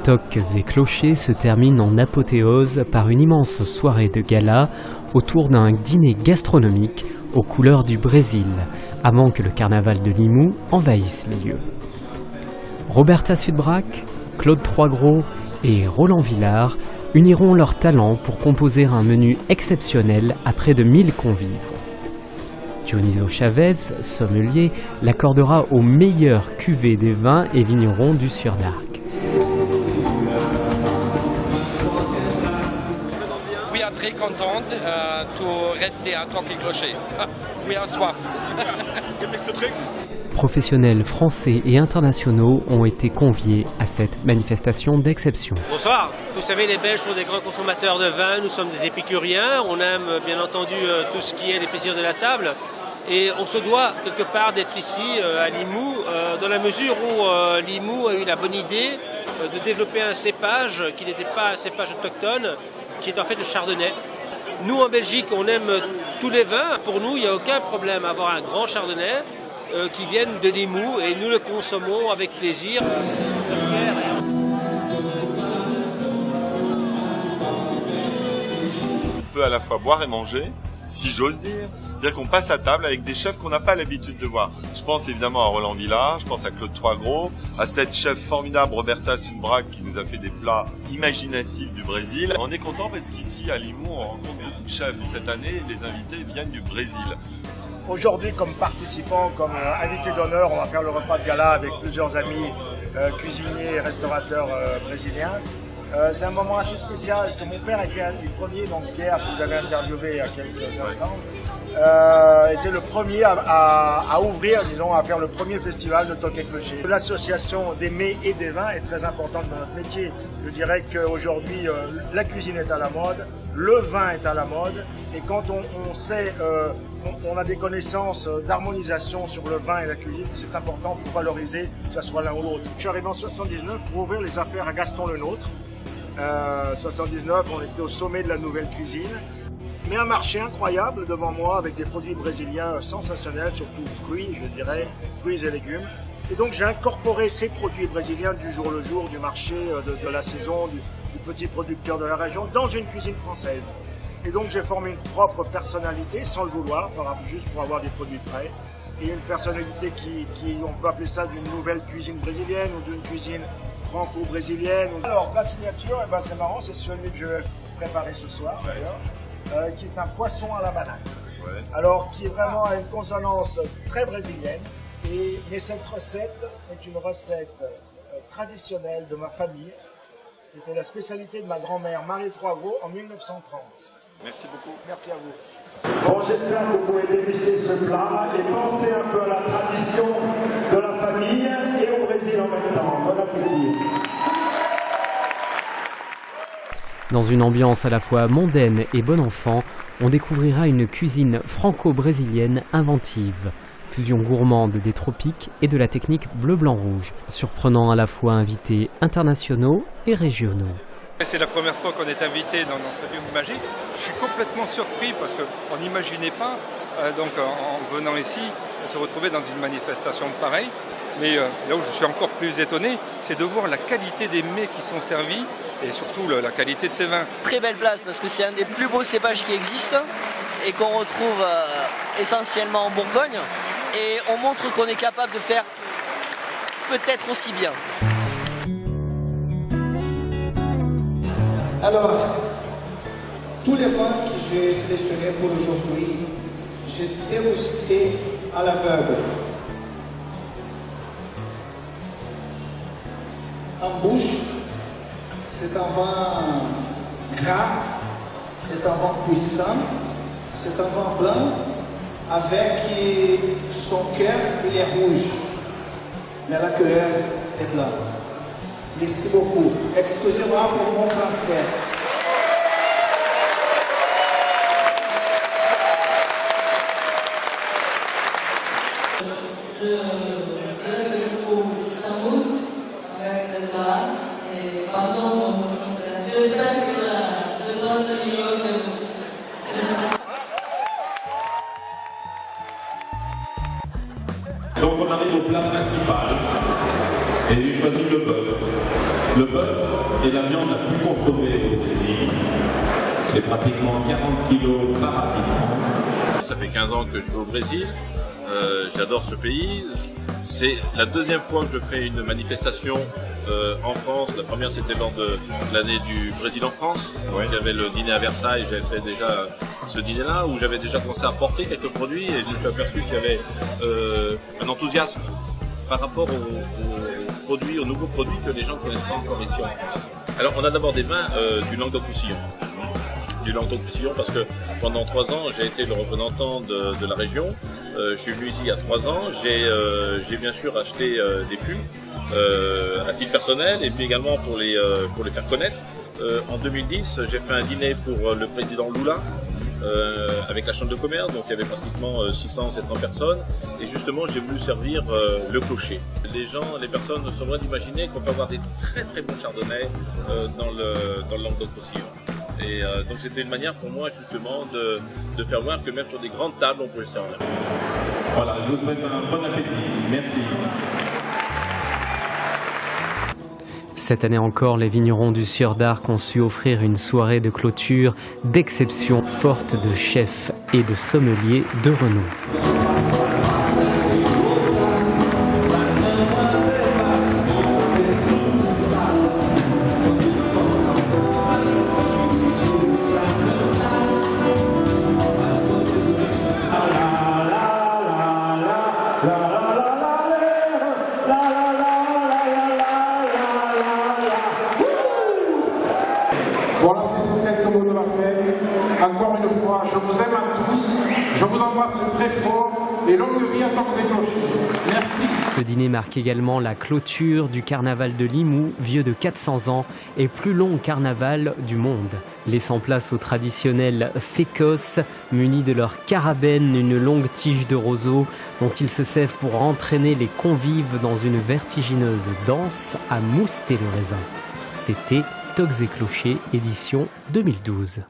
Tocs et clochers se terminent en apothéose par une immense soirée de gala autour d'un dîner gastronomique aux couleurs du Brésil, avant que le carnaval de Limoux envahisse les lieux. Roberta Sudbrac, Claude Troisgros et Roland Villard uniront leurs talents pour composer un menu exceptionnel à près de 1000 convives. Dioniso Chavez, sommelier, l'accordera aux meilleures cuvées des vins et vignerons du Sieur-d'Arc. We are très contente de rester à Tocs et Clochers. We are soif. Professionnels français et internationaux ont été conviés à cette manifestation d'exception. Bonsoir. Vous savez, les Belges sont des grands consommateurs de vin, nous sommes des épicuriens, on aime bien entendu tout ce qui est les plaisirs de la table. Et on se doit quelque part d'être ici à Limoux, dans la mesure où Limoux a eu la bonne idée de développer un cépage qui n'était pas un cépage autochtone, qui est en fait le chardonnay. Nous en Belgique, on aime tous les vins. Pour nous, il n'y a aucun problème à avoir un grand chardonnay qui vienne de Limoux et nous le consommons avec plaisir. On peut à la fois boire et manger, si j'ose dire. C'est-à-dire qu'on passe à table avec des chefs qu'on n'a pas l'habitude de voir. Je pense évidemment à Roland Villard, je pense à Claude Troisgros, à cette chef formidable Roberta Sudbrac qui nous a fait des plats imaginatifs du Brésil. On est content parce qu'ici à Limoux, on rencontre beaucoup de chefs et cette année, les invités viennent du Brésil. Aujourd'hui, comme participant, comme invité d'honneur, on va faire le repas de gala avec plusieurs amis cuisiniers et restaurateurs brésiliens. C'est un moment assez spécial parce que mon père était le premier, donc Pierre, que vous avez interviewé il y a quelques instants, était le premier à ouvrir, disons, à faire le premier festival de Tocs et Clochers. L'association des mets et des vins est très importante dans notre métier. Je dirais qu'aujourd'hui, la cuisine est à la mode, le vin est à la mode, et quand on sait, on a des connaissances d'harmonisation sur le vin et la cuisine, c'est important pour valoriser que ce soit l'un ou l'autre. Je suis arrivé en 79 pour ouvrir les affaires à Gaston Lenôtre. 79, on était au sommet de la nouvelle cuisine. Mais un marché incroyable devant moi avec des produits brésiliens sensationnels, surtout fruits, je dirais, fruits et légumes. Et donc j'ai incorporé ces produits brésiliens du jour le jour, du marché, de la saison, du petit producteur de la région, dans une cuisine française. Et donc j'ai formé une propre personnalité, sans le vouloir, juste pour avoir des produits frais. Et une personnalité qui on peut appeler ça d'une nouvelle cuisine brésilienne ou d'une cuisine franco-brésilienne. Alors la signature, eh ben, c'est marrant, c'est celui que je vais préparer ce soir d'ailleurs, qui est un poisson à la banane. Ouais. Alors qui est vraiment à une consonance très brésilienne. Mais cette recette est une recette traditionnelle de ma famille. C'était la spécialité de ma grand-mère Marie Troisgros en 1930. Merci beaucoup. Merci à vous. Bon, j'espère que vous pouvez déguster ce plat et penser un peu à la tradition de la famille et au Brésil en même temps. Bon appétit. Dans une ambiance à la fois mondaine et bon enfant, on découvrira une cuisine franco-brésilienne inventive. Fusion gourmande des tropiques et de la technique bleu-blanc-rouge, surprenant à la fois invités internationaux et régionaux. C'est la première fois qu'on est invité dans ce lieu magique. Je suis complètement surpris parce qu'on n'imaginait pas, donc en venant ici, se retrouver dans une manifestation pareille. Mais là où je suis encore plus étonné, c'est de voir la qualité des mets qui sont servis et surtout la qualité de ces vins. Très belle place parce que c'est un des plus beaux cépages qui existent et qu'on retrouve essentiellement en Bourgogne. Et on montre qu'on est capable de faire peut-être aussi bien. Alors, tous les vins que j'ai sélectionnés pour aujourd'hui, j'ai dégusté à l'aveugle. En bouche, c'est un vin gras, c'est un vin puissant, c'est un vin blanc avec son cœur, il est rouge, mais la couleur est blanche. Merci beaucoup. Excusez-moi pour mon français. Je voudrais que vous s'amuse avec le plat et pardon pour mon français. J'espère que le plat s'améliore de mon français. Merci. Donc on arrive au plat principal. Et j'ai choisi le bœuf. Le bœuf est la viande la plus consommée au Brésil. C'est pratiquement 40 kilos par habitant. Ça fait 15 ans que je vais au Brésil. J'adore ce pays. C'est la deuxième fois que je fais une manifestation en France. La première, c'était lors de l'année du Brésil en France. Il y avait le dîner à Versailles. J'avais fait déjà ce dîner-là où j'avais déjà commencé à porter quelques produits et je me suis aperçu qu'il y avait un enthousiasme par rapport aux nouveaux produits que les gens ne connaissent pas encore ici en France. Alors, on a d'abord des vins du Languedoc-Roussillon. Du Languedoc-Roussillon parce que pendant 3 ans, j'ai été le représentant de la région. Je suis venu ici il y a 3 ans. J'ai bien sûr acheté des fûts à titre personnel et puis également pour les faire connaître. En 2010, j'ai fait un dîner pour le président Lula avec la chambre de commerce, donc il y avait pratiquement 600-700 personnes et justement j'ai voulu servir le clocher. Les personnes sont loin d'imaginer qu'on peut avoir des très très bons chardonnays dans le Languedoc-Roussillon. Et donc c'était une manière pour moi justement de faire voir que même sur des grandes tables on pouvait servir. Voilà, je vous souhaite un bon appétit. Merci. Cette année encore, les vignerons du Sieur d'Arc ont su offrir une soirée de clôture d'exception, forte de chefs et de sommeliers de renom. Voilà, c'est quelques mots de la fin. Encore une fois, je vous aime à tous, je vous embrasse très fort et longue vie à Tox et Clocher. Merci. Ce dîner marque également la clôture du carnaval de Limoux, vieux de 400 ans et plus long carnaval du monde. Laissant place aux traditionnels fécos, munis de leur carabène, une longue tige de roseau dont ils se servent pour entraîner les convives dans une vertigineuse danse à mousseter le raisin. C'était Tox et Clocher, édition 2012.